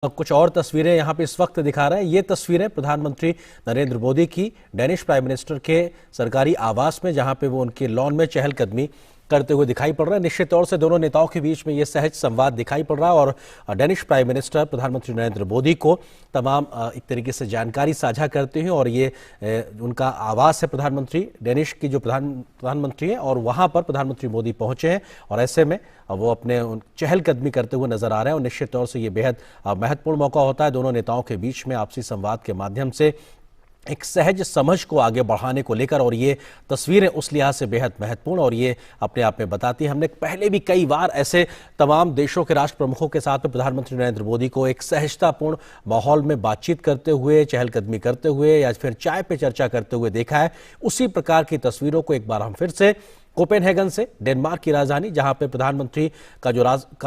कुछ और तस्वीरें यहाँ पे इस वक्त दिखा रहे हैं। ये तस्वीरें प्रधानमंत्री नरेंद्र मोदी की डेनिश प्राइम मिनिस्टर के सरकारी आवास में, जहाँ पे वो उनके लॉन में चहलकदमी करते हुए दिखाई पड़ रहे हैं। निश्चित तौर से दोनों नेताओं के बीच में ये सहज संवाद दिखाई पड़ रहा है और डेनिश प्राइम मिनिस्टर प्रधानमंत्री नरेंद्र मोदी को तमाम एक तरीके से जानकारी साझा करते हैं। और ये उनका आवास है प्रधानमंत्री डेनिश की, जो प्रधानमंत्री है, और वहां पर प्रधानमंत्री मोदी पहुंचे हैं और ऐसे में वो अपने चहलकदमी करते हुए नजर आ रहे हैं। और निश्चित तौर से ये बेहद महत्वपूर्ण मौका होता है दोनों नेताओं के बीच में आपसी संवाद के माध्यम से एक सहज समझ को आगे बढ़ाने को लेकर। और ये तस्वीरें उस लिहाज से बेहद महत्वपूर्ण और ये अपने आप में बताती है। हमने पहले भी कई बार ऐसे तमाम देशों के राष्ट्र प्रमुखों के साथ में प्रधानमंत्री नरेंद्र मोदी को एक सहजतापूर्ण माहौल में बातचीत करते हुए, चहलकदमी करते हुए या फिर चाय पे चर्चा करते हुए देखा है। उसी प्रकार की तस्वीरों को एक बार हम फिर से कोपेनहेगन से, डेनमार्क की राजधानी, जहां पे प्रधानमंत्री का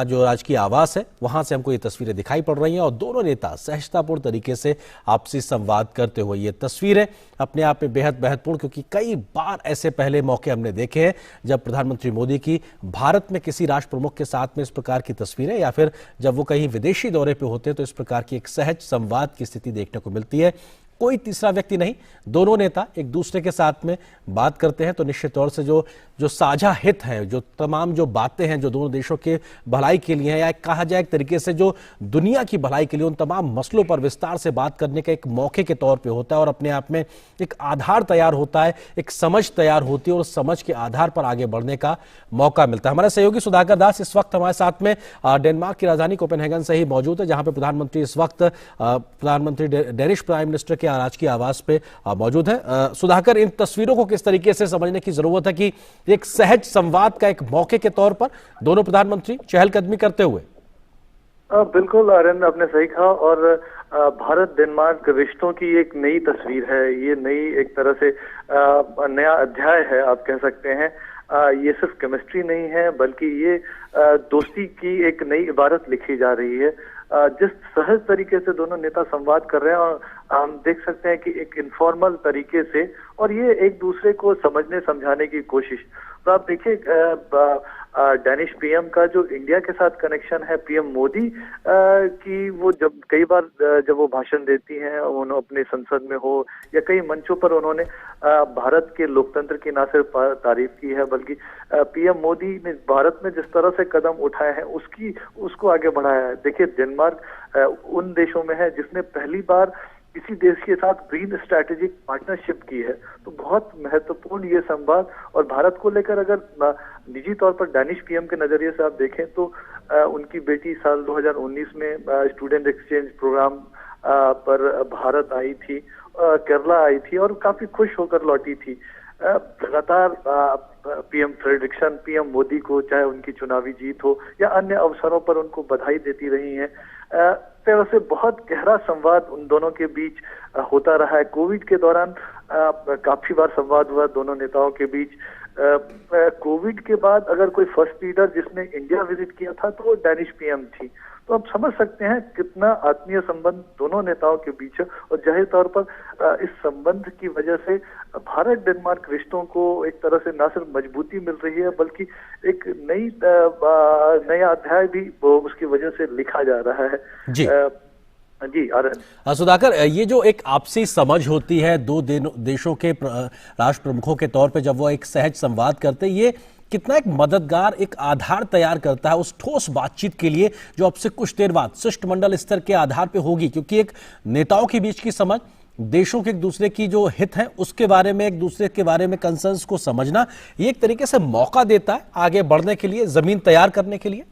जो राजकीय आवास है, वहां से हमको ये तस्वीरें दिखाई पड़ रही हैं और दोनों नेता सहजतापूर्ण तरीके से आपसी संवाद करते हुए। ये तस्वीरें अपने आप में बेहद महत्वपूर्ण, क्योंकि कई बार ऐसे पहले मौके हमने देखे हैं जब प्रधानमंत्री मोदी की भारत में किसी राष्ट्र प्रमुख के साथ में इस प्रकार की तस्वीरें, या फिर जब वो कहीं विदेशी दौरे पर होते हैं तो इस प्रकार की एक सहज संवाद की स्थिति देखने को मिलती है। कोई तीसरा व्यक्ति नहीं, दोनों नेता एक दूसरे के साथ में बात करते हैं तो निश्चित तौर से जो साझा हित हैं, जो तमाम जो बातें हैं जो दोनों देशों के भलाई के लिए हैं, या कहा जाए एक तरीके से जो दुनिया की भलाई के लिए, उन तमाम मसलों पर विस्तार से बात करने का एक मौके के तौर पे होता है और अपने आप में एक आधार तैयार होता है, एक समझ तैयार होती है और उस समझ के आधार पर आगे बढ़ने का मौका मिलता है। हमारे सहयोगी सुधाकर दास इस वक्त हमारे साथ में डेनमार्क की राजधानी कोपेनहेगन से ही मौजूद है, जहां पे प्रधानमंत्री इस वक्त प्रधानमंत्री डेनिश प्राइम मिनिस्टर के राजकीय आवास पे मौजूद है। सुधाकर, इन तस्वीरों को किस तरीके से समझने की जरूरत है कि एक सहज संवाद का एक मौके के तौर पर दोनों प्रधानमंत्री चहलकदमी करते हुए? बिल्कुल आर्यन, आपने सही कहा। और भारत डेनमार्क रिश्तों की एक नई तस्वीर है, ये नई एक तरह से नया अध्याय है आप कह सकते हैं। ये सिर्फ केमिस्ट्री नहीं है, बल्कि ये दोस्ती की एक नई इबारत लिखी जा रही है। जिस सहज तरीके से दोनों नेता संवाद कर रहे हैं, और हम देख सकते हैं कि एक इनफॉर्मल तरीके से, और ये एक दूसरे को समझने समझाने की कोशिश। तो आप देखिए डेनिश पीएम का जो इंडिया के साथ कनेक्शन है, पीएम मोदी की वो जब कई बार जब वो भाषण देती हैं, उन्होंने अपने संसद में हो या कई मंचों पर, उन्होंने भारत के लोकतंत्र की ना सिर्फ तारीफ की है, बल्कि पीएम मोदी ने भारत में जिस तरह से कदम उठाए हैं उसको आगे बढ़ाया है। देखिए डेनमार्क उन देशों में है जिसने पहली बार किसी देश के साथ ग्रीन स्ट्रैटेजिक पार्टनरशिप की है। तो बहुत महत्वपूर्ण ये संवाद। और भारत को लेकर अगर निजी तौर पर डेनिश पीएम के नजरिए से आप देखें तो उनकी बेटी साल 2019 में स्टूडेंट एक्सचेंज प्रोग्राम पर भारत आई थी, केरला आई थी और काफी खुश होकर लौटी थी। लगातार पीएम फ्रेडरिक्सन पीएम मोदी को, चाहे उनकी चुनावी जीत हो या अन्य अवसरों पर, उनको बधाई देती रही हैं। तरह से बहुत गहरा संवाद उन दोनों के बीच होता रहा है। कोविड के दौरान काफी बार संवाद हुआ दोनों नेताओं के बीच। कोविड के बाद अगर कोई फर्स्ट लीडर जिसने इंडिया विजिट किया था तो वो डेनिश पीएम थी। तो आप समझ सकते हैं कितना आत्मीय संबंध दोनों नेताओं के बीच है। और जाहिर तौर पर इस संबंध की वजह से भारत डेनमार्क रिश्तों को एक तरह से न सिर्फ मजबूती मिल रही है, बल्कि एक नया अध्याय भी उसकी वजह से लिखा जा रहा है। जी जी सुधाकर, ये जो एक आपसी समझ होती है दो देशों के राष्ट्र प्रमुखों के तौर पे, जब वो एक सहज संवाद करते हैं, ये कितना एक मददगार एक आधार तैयार करता है उस ठोस बातचीत के लिए जो अब से कुछ देर बाद शिष्टमंडल स्तर के आधार पे होगी। क्योंकि एक नेताओं के बीच की समझ, देशों के एक दूसरे की जो हित है उसके बारे में, एक दूसरे के बारे में कंसर्न्स को समझना, ये एक तरीके से मौका देता है आगे बढ़ने के लिए, जमीन तैयार करने के लिए।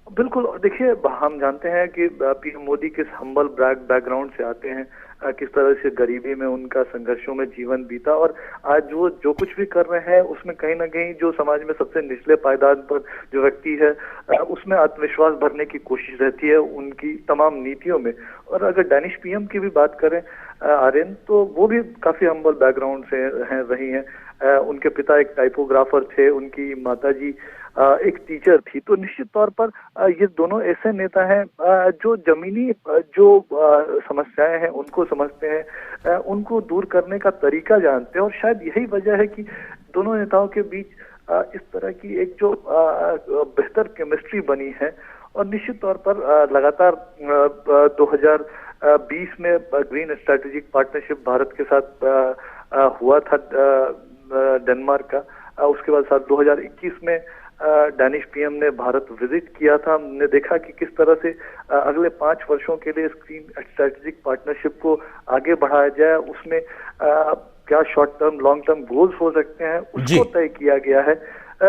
बिल्कुल। देखिए, हम जानते हैं कि पीएम मोदी किस हम्बल बैकग्राउंड से आते हैं, किस तरह से गरीबी में उनका संघर्षों में जीवन बीता, और आज वो जो कुछ भी कर रहे हैं उसमें कहीं ना कहीं जो समाज में सबसे निचले पायदान पर जो व्यक्ति है उसमें आत्मविश्वास भरने की कोशिश रहती है उनकी तमाम नीतियों में। और अगर डेनिश पीएम की भी बात करें आर्यन, तो वो भी काफी हम्बल बैकग्राउंड से रही हैं। उनके पिता एक टाइपोग्राफर थे, उनकी माताजी एक टीचर थी। तो निश्चित तौर पर ये दोनों ऐसे नेता हैं जो जमीनी जो समस्याएं हैं उनको समझते हैं, उनको दूर करने का तरीका जानते हैं। और शायद यही वजह है कि दोनों नेताओं के बीच इस तरह की एक जो बेहतर केमिस्ट्री बनी है। और निश्चित तौर पर लगातार 2020 में ग्रीन स्ट्रेटेजिक पार्टनरशिप भारत के साथ हुआ था डेनमार्क का। उसके बाद साल 2021 में डैनिश पीएम ने भारत विजिट किया था। हमने देखा कि किस तरह से अगले 5 वर्षों के लिए ग्रीन स्ट्रेटेजिक पार्टनरशिप को आगे बढ़ाया जाए, उसमें क्या short term long term goals हो सकते हैं उसको तय किया गया है।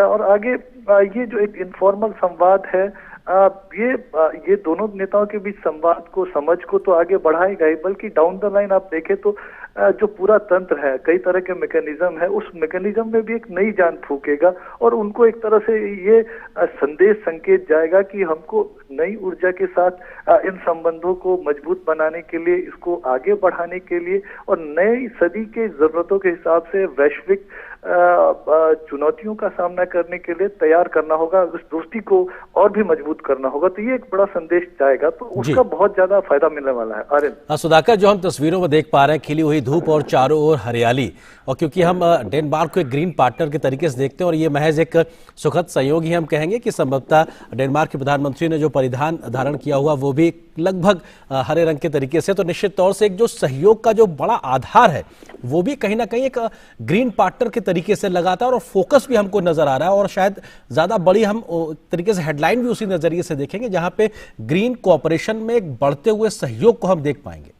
और आगे ये जो एक इनफॉर्मल संवाद है, ये दोनों नेताओं के बीच संवाद को, समझ को तो आगे बढ़ाएगा ही, बल्कि डाउन द लाइन आप देखें तो जो पूरा तंत्र है, कई तरह के मैकेनिज्म है, उस मैकेनिज्म में भी एक नई जान फूकेगा और उनको एक तरह से ये संदेश संकेत जाएगा कि हमको नई ऊर्जा के साथ इन संबंधों को मजबूत बनाने के लिए, इसको आगे बढ़ाने के लिए और नई सदी के जरूरतों के हिसाब से वैश्विक चुनौतियों का सामना करने के लिए तैयार करना होगा, उस दोस्ती को और भी मजबूत करना होगा। तो ये एक बड़ा संदेश जाएगा, तो उसका बहुत ज्यादा फायदा मिलने वाला है। आर्यन, सुधाकर, जो हम तस्वीरों में देख पा रहे हैं, खिली हुई धूप और चारों ओर हरियाली, और क्योंकि हम डेनमार्क को एक ग्रीन पार्टनर के तरीके से देखते हैं और ये महज एक सुखद संयोग ही हम कहेंगे कि संभवतः डेनमार्क के प्रधानमंत्री ने जो परिधान धारण किया हुआ वो भी लगभग हरे रंग के तरीके से, तो निश्चित तौर से एक जो सहयोग का जो बड़ा आधार है वो भी कहीं ना कहीं एक ग्रीन पार्टनर के तरीके से लगातार, और फोकस भी हमको नजर आ रहा है, और शायद ज्यादा बड़ी हम तरीके से हेडलाइन भी उसी नजरिए से देखेंगे जहां पे ग्रीन कोऑपरेशन में एक बढ़ते हुए सहयोग को हम देख पाएंगे।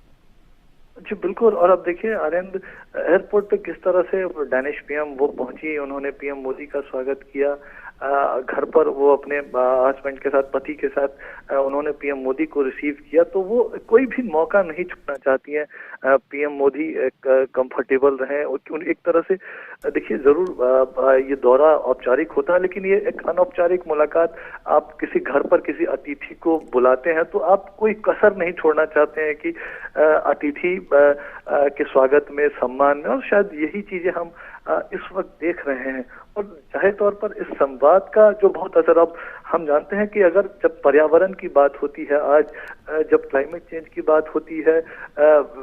जी बिल्कुल। और अब देखिए आनंद, एयरपोर्ट पे किस तरह से डैनिश पीएम वो पहुंची, उन्होंने पीएम मोदी का स्वागत किया। घर पर वो अपने हस्बैंड के साथ, पति के साथ उन्होंने पीएम मोदी को रिसीव किया। तो वो कोई भी मौका नहीं छोड़ना चाहती हैं। पीएम मोदी कंफर्टेबल रहे। एक तरह से देखिए, जरूर ये दौरा औपचारिक होता है, लेकिन ये एक अनौपचारिक मुलाकात। आप किसी घर पर किसी अतिथि को बुलाते हैं तो आप कोई कसर नहीं छोड़ना चाहते हैं कि अतिथि के स्वागत में, सम्मान में, और शायद यही चीजें हम इस वक्त देख रहे हैं। और जाहिर तौर पर इस संवाद का जो बहुत असर, अब हम जानते हैं कि अगर जब पर्यावरण की बात होती है, आज जब क्लाइमेट चेंज की बात होती है,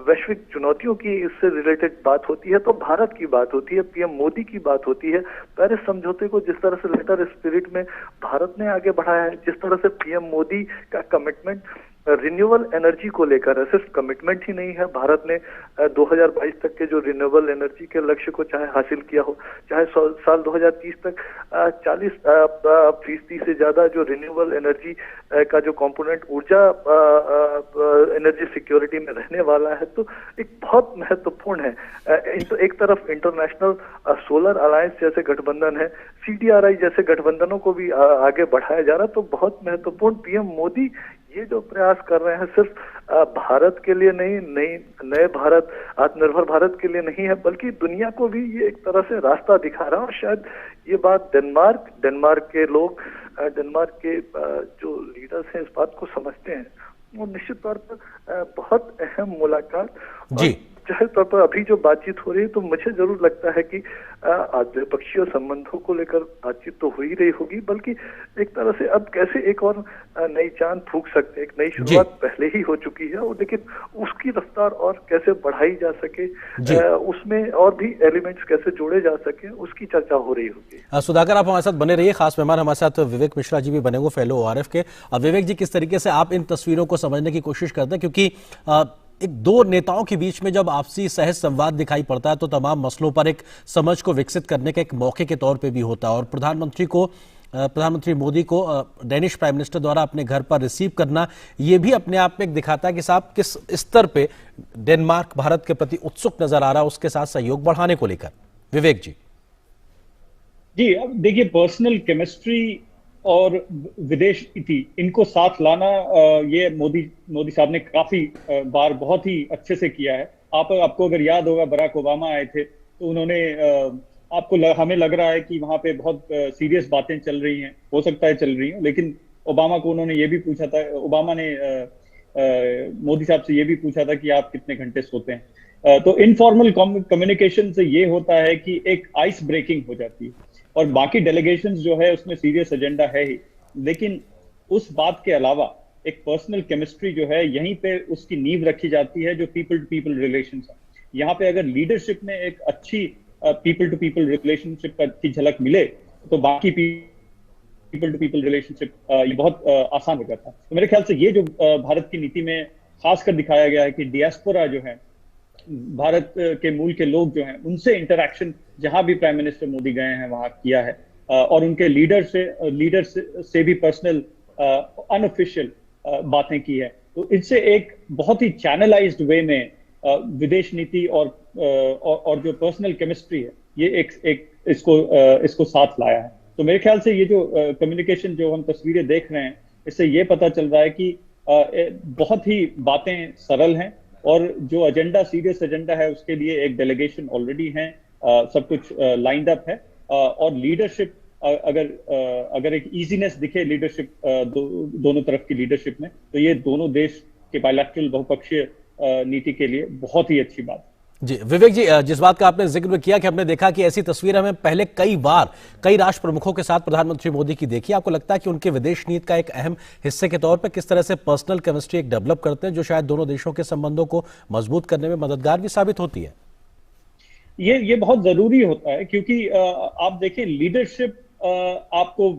वैश्विक चुनौतियों की इससे रिलेटेड बात होती है, तो भारत की बात होती है, पीएम मोदी की बात होती है। पेरिस समझौते को जिस तरह से लेटर स्पिरिट में भारत ने आगे बढ़ाया है, जिस तरह से पीएम मोदी का कमिटमेंट रिन्यूएबल एनर्जी को लेकर है, सिर्फ कमिटमेंट ही नहीं है, भारत ने 2022 तक के जो रिन्यूएबल एनर्जी के लक्ष्य को चाहे हासिल किया हो, चाहे साल 2030 तक 40% से ज्यादा जो रिन्यूएबल एनर्जी का जो कंपोनेंट ऊर्जा एनर्जी सिक्योरिटी में रहने वाला है, तो एक बहुत महत्वपूर्ण है। तो एक तरफ इंटरनेशनल सोलर अलायंस जैसे गठबंधन है, CDRI जैसे गठबंधनों को भी आगे बढ़ाया जा रहा है। तो बहुत महत्वपूर्ण, पीएम मोदी ये जो प्रयास कर रहे हैं सिर्फ भारत के लिए नहीं, नए भारत, आत्मनिर्भर भारत के लिए नहीं है, बल्कि दुनिया को भी ये एक तरह से रास्ता दिखा रहा है। और शायद ये बात डेनमार्क के लोग, डेनमार्क के जो लीडर्स हैं इस बात को समझते हैं। और निश्चित तौर पर बहुत अहम मुलाकात जी। जाहिर तौर पर अभी जो बातचीत हो रही है, तो मुझे जरूर लगता है कि द्विपक्षीय संबंधों को लेकर बातचीत तो हो ही रही होगी, बल्कि एक तरह से अब कैसे एक और नई चांद फूंक सकते हैं। एक नई शुरुआत पहले ही हो चुकी है, और लेकिन उसकी रफ्तार और कैसे बढ़ाई जा सके, उसमें और भी एलिमेंट्स कैसे जोड़े जा सके, उसकी चर्चा हो रही होगी। सुधाकर, आप हमारे साथ बने रहिए। खास मेहमान हमारे साथ विवेक मिश्रा जी भी बने हुए, फेलो ORF के। विवेक जी, किस तरीके से आप इन तस्वीरों को समझने की कोशिश करते हैं, क्योंकि एक दो नेताओं के बीच में जब आपसी सहज संवाद दिखाई पड़ता है तो तमाम मसलों पर एक समझ को विकसित करने के एक मौके के तौर पे भी होता है, और प्रधानमंत्री मोदी को डेनिश प्राइम मिनिस्टर द्वारा अपने घर पर रिसीव करना, ये भी अपने आप में एक दिखाता है कि साहब किस स्तर पे डेनमार्क भारत के प्रति उत्सुक नजर आ रहा है उसके साथ सहयोग बढ़ाने को लेकर। विवेक जी। जी, अब देखिए, पर्सनल केमिस्ट्री और विदेश नीति, इनको साथ लाना, ये मोदी साहब ने काफी बार बहुत ही अच्छे से किया है। आपको अगर याद होगा, बराक ओबामा आए थे तो उन्होंने हमें लग रहा है कि वहां पे बहुत सीरियस बातें चल रही हैं, हो सकता है चल रही हैं, लेकिन ओबामा को उन्होंने ये भी पूछा था, ओबामा ने मोदी साहब से ये भी पूछा था कि आप कितने घंटे सोते हैं। तो इनफॉर्मल कम्युनिकेशन से ये होता है कि एक आइस ब्रेकिंग हो जाती है, और बाकी डेलीगेशंस जो है उसमें सीरियस एजेंडा है ही, लेकिन उस बात के अलावा एक पर्सनल केमिस्ट्री जो है, यहीं पे उसकी नींव रखी जाती है, जो पीपल टू पीपल रिलेशंस है। यहाँ पे अगर लीडरशिप में एक अच्छी पीपल टू पीपल रिलेशनशिप की झलक मिले, तो बाकी पीपल टू पीपल रिलेशनशिप ये बहुत आसान हो जाता है। तो मेरे ख्याल से ये जो भारत की नीति में खासकर दिखाया गया है कि डियास्पोरा जो है, भारत के मूल के लोग जो हैं, उनसे इंटरेक्शन जहां भी प्राइम मिनिस्टर मोदी गए हैं वहां किया है, और उनके लीडर से भी पर्सनल अनऑफिशियल बातें की है। तो इससे एक बहुत ही चैनलाइज्ड वे में विदेश नीति और जो पर्सनल केमिस्ट्री है, ये एक इसको साथ लाया है। तो मेरे ख्याल से ये जो कम्युनिकेशन जो हम तस्वीरें देख रहे हैं, इससे ये पता चल रहा है कि बहुत ही बातें सरल हैं, और जो एजेंडा, सीरियस एजेंडा है, उसके लिए एक डेलीगेशन ऑलरेडी है, सब कुछ लाइंड अप है, और लीडरशिप अगर एक इजीनेस दिखे लीडरशिप दोनों तरफ की लीडरशिप में, तो ये दोनों देश के बायलैटरल बहुपक्षीय नीति के लिए बहुत ही अच्छी बात है। जी विवेक जी, जिस बात का आपने जिक्र किया कि हमने देखा कि ऐसी तस्वीर हमें पहले कई बार कई राष्ट्र प्रमुखों के साथ प्रधानमंत्री मोदी की देखी, आपको लगता है कि उनके विदेश नीति का एक अहम हिस्से के तौर पर किस तरह से पर्सनल केमिस्ट्री एक डेवलप करते हैं, जो शायद दोनों देशों के संबंधों को मजबूत करने में मददगार भी साबित होती है? ये बहुत जरूरी होता है, क्योंकि आप देखिए लीडरशिप आपको